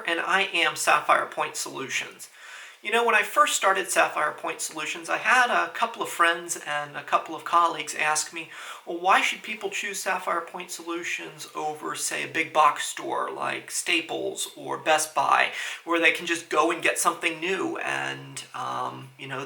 here, and I am Sapphire Point Solutions. You know, when I first started Sapphire Point Solutions, I had a couple of friends and a couple of colleagues ask me, well, why should people choose Sapphire Point Solutions over, say, a big box store like Staples or Best Buy, where they can just go and get something new and,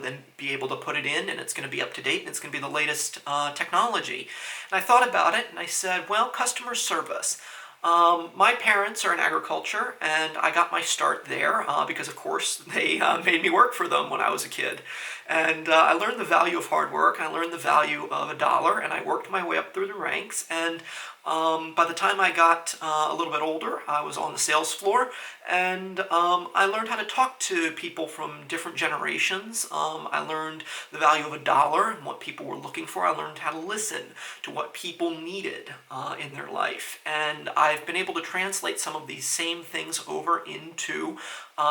then be able to put it in, and it's going to be up to date, and it's going to be the latest technology. And I thought about it, and I said, well, customer service. My parents are in agriculture, and I got my start there because, of course, they made me work for them when I was a kid. And I learned the value of hard work, I learned the value of a dollar, and I worked my way up through the ranks. And by the time I got a little bit older, I was on the sales floor, and I learned how to talk to people from different generations. I learned the value of a dollar and what people were looking for. I learned how to listen to what people needed in their life. And I've been able to translate some of these same things over into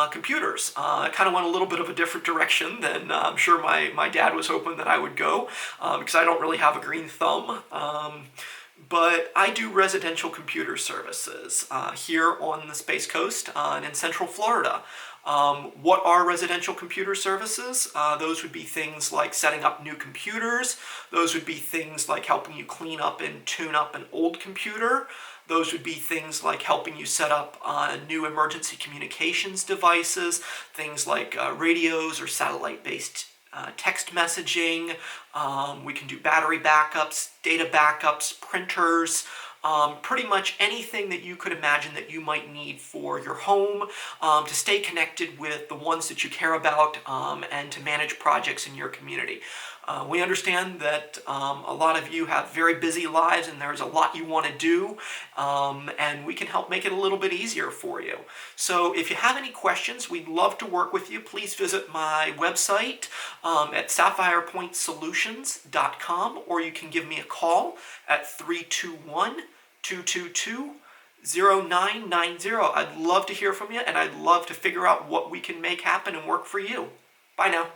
computers. I kind of went a little bit of a different direction than I'm sure my dad was hoping that I would go, because I don't really have a green thumb. But I do residential computer services here on the Space Coast and in Central Florida. What are residential computer services? Those would be things like setting up new computers. Those would be things like helping you clean up and tune up an old computer. Those would be things like helping you set up new emergency communications devices, things like radios or satellite-based text messaging. We can do battery backups, data backups, printers, pretty much anything that you could imagine that you might need for your home to stay connected with the ones that you care about and to manage projects in your community. We understand that a lot of you have very busy lives and there's a lot you want to do, and we can help make it a little bit easier for you. So if you have any questions, we'd love to work with you. Please visit my website at sapphirepointsolutions.com, or you can give me a call at 321-222-0990. I'd love to hear from you, and I'd love to figure out what we can make happen and work for you. Bye now.